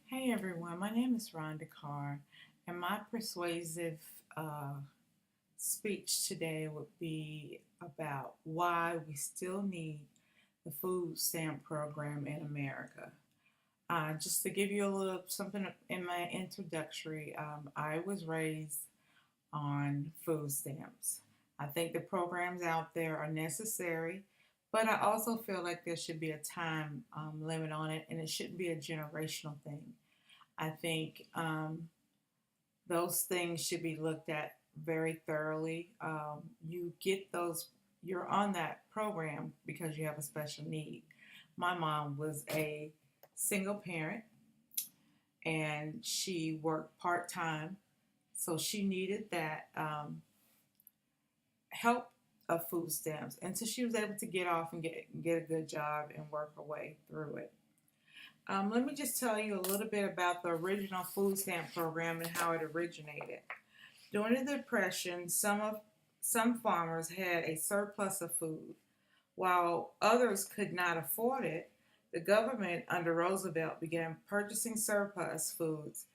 Hey everyone, my name is Rhonda Carr, and my persuasive uh, speech today would be about why we still need the food stamp program in America. Just to give you a little something in my introductory, I was raised on food stamps. I think the programs out there are necessary, but I also feel like there should be a time limit on it, and it shouldn't be a generational thing. I think those things should be looked at very thoroughly. You get those, you're on that program because you have a special need. My mom was a single parent and she worked part time, so she needed that help of food stamps until she was able to get off and get a good job and work her way through it. Let me just tell you a little bit about the original food stamp program and how it originated. During the Depression, some farmers had a surplus of food. While others could not afford it, the government under Roosevelt began purchasing surplus foods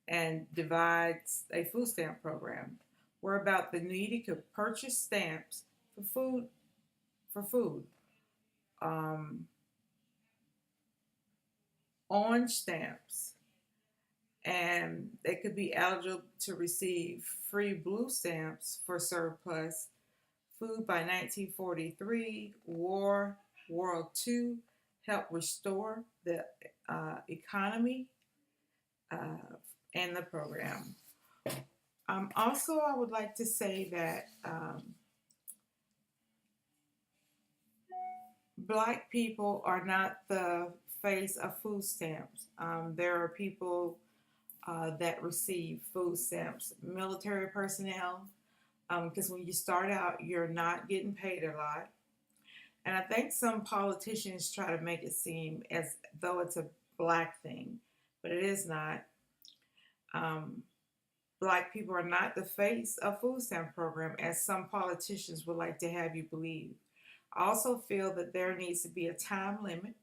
and divides a food stamp program, whereby the needy could purchase stamps for food. Um, Orange stamps, and they could be eligible to receive free blue stamps for surplus food by 1943. World II helped restore the economy and the program. Also, I would like to say that Black people are not the face of food stamps. There are people that receive food stamps, military personnel, because when you start out, you're not getting paid a lot. And I think some politicians try to make it seem as though it's a black thing, but it is not. Um, Black people are not the face of food stamp program, as some politicians would like to have you believe. I also feel that there needs to be a time limit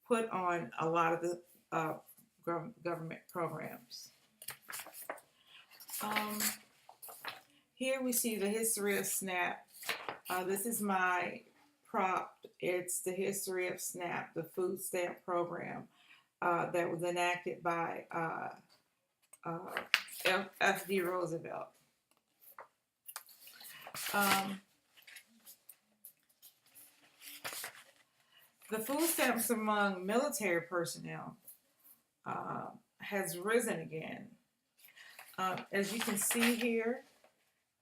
put on a lot of the uh, government programs. Um, Here we see the history of SNAP. This is my prop. It's the history of SNAP, the food stamp program that was enacted by F.D. Roosevelt. Um, the food stamps among military personnel uh, has risen again. As you can see here,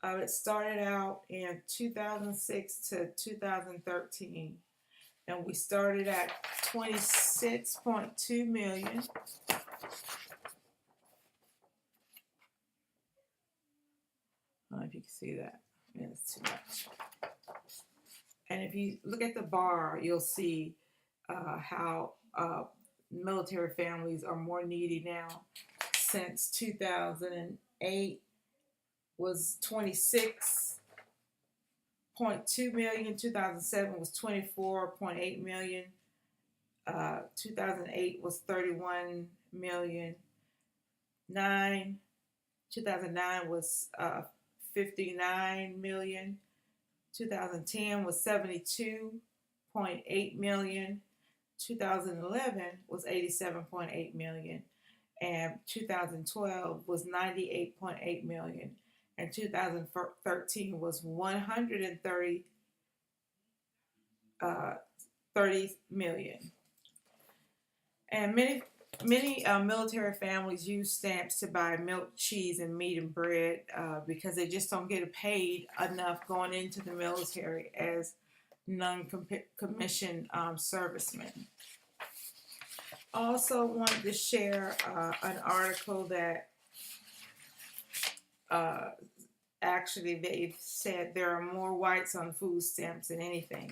it started out in 2006 to 2013, and we started at 26.2 million. I don't know if you can see that. Yeah, it's too much. And if you look at the bar, you'll see how military families are more needy now. Since 2008 was 26.2 million. 2007 was 24.8 million. 2008 was 31 million. 2009 was 59 million. 2010 was 72.8 million. 2011 was 87.8 million, and 2012 was 98.8 million, and 2013 was 130 30 million. And many military families use stamps to buy milk, cheese, and meat and bread because they just don't get paid enough going into the military as non-commissioned servicemen. Also wanted to share an article that uh, actually they've said there are more whites on food stamps than anything.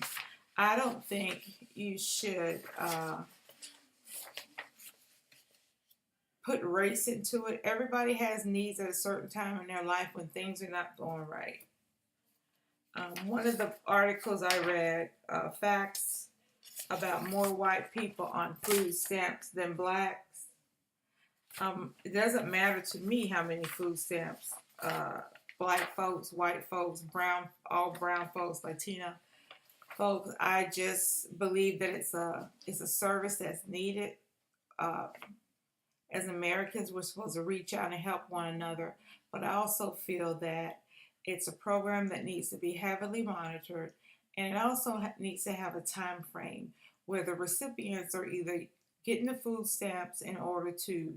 I don't think you should put race into it. Everybody has needs at a certain time in their life when things are not going right. One of the articles I read, facts about more white people on food stamps than blacks. It doesn't matter to me how many food stamps black folks, white folks, all brown folks, Latina folks. I just believe that it's a service that's needed. Uh, as Americans, we're supposed to reach out and help one another, but I also feel that it's a program that needs to be heavily monitored, and it also needs to have a time frame where the recipients are either getting the food stamps in order to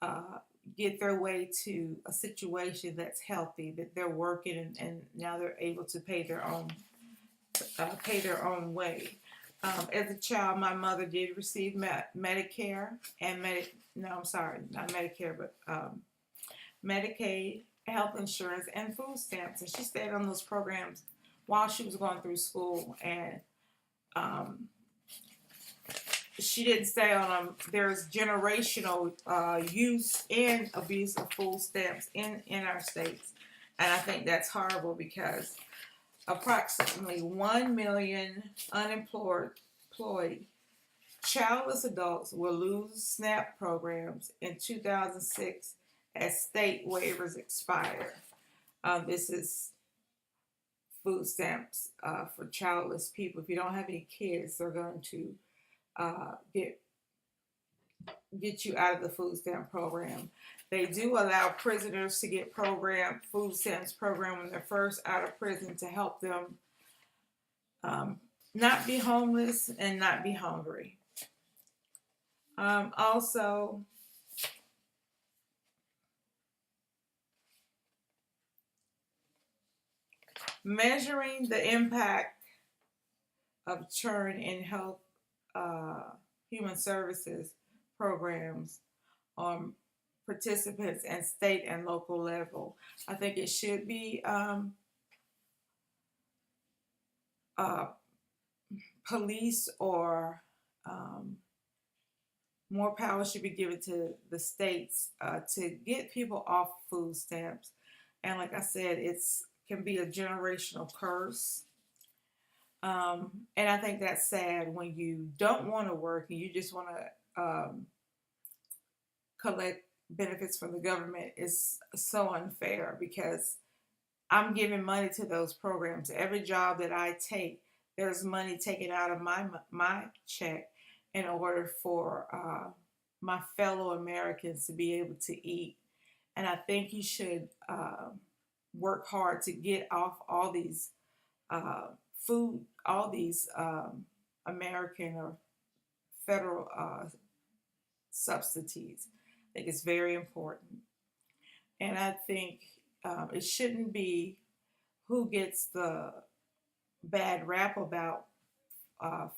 uh, get their way to a situation that's healthy, that they're working and now they're able to pay their own way. As a child, my mother did receive Medicare and no, I'm sorry, not Medicare, but Medicaid, health insurance, and food stamps, and she stayed on those programs while she was going through school, and um, she didn't stay on them. There's generational use and abuse of food stamps in our states. And I think that's horrible because approximately 1 million unemployed childless adults will lose SNAP programs in 2006 as state waivers expire. This is food stamps for childless people. If you don't have any kids, they're going to get you out of the food stamp program. They do allow prisoners to get food stamps program when they're first out of prison to help them not be homeless and not be hungry. Also, measuring the impact of churn in health, human services programs on participants and state and local level. I think it should be uh, police or more power should be given to the states to get people off food stamps. And like I said, it's can be a generational curse. And I think that's sad when you don't want to work and you just want to collect benefits from the government. Is so unfair because I'm giving money to those programs. Every job that I take, there's money taken out of my check in order for my fellow Americans to be able to eat. And I think you should work hard to get off all these uh, all these American or federal subsidies. I think it's very important. And I think it shouldn't be who gets the bad rap about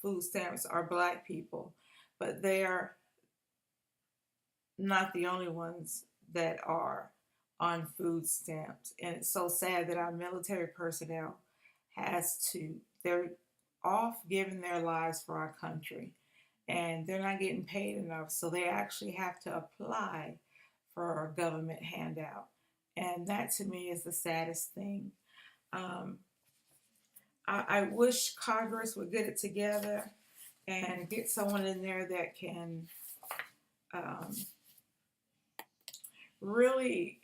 food stamps are black people, but they're not the only ones that are on food stamps. And it's so sad that our military personnel they're off giving their lives for our country and they're not getting paid enough. So they actually have to apply for a government handout. And that to me is the saddest thing. Um, I wish Congress would get it together and get someone in there that can um, really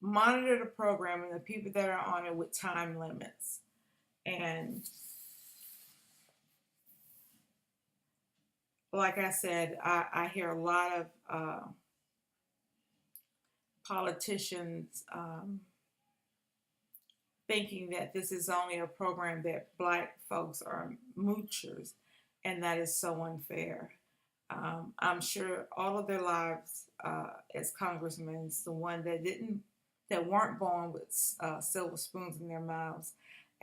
monitor the program and the people that are on it with time limits. And like I said, I hear a lot of politicians thinking that this is only a program that black folks are moochers, and that is so unfair. I'm sure all of their lives as congressmen, the one that weren't born with silver spoons in their mouths,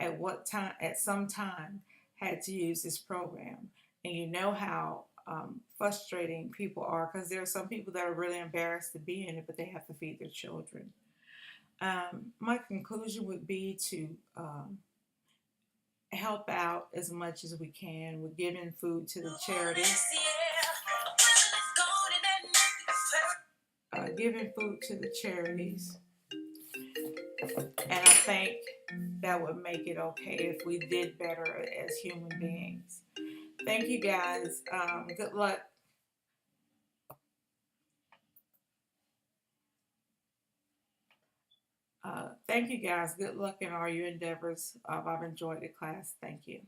at some time, had to use this program, and you know how frustrating people are because there are some people that are really embarrassed to be in it, but they have to feed their children. My conclusion would be to help out as much as we can with giving food to the charities, giving food to the charities, and I think that would make it okay if we did better as human beings. Thank you guys. Good luck Thank you guys. Good luck in all your endeavors. I've enjoyed the class. Thank you.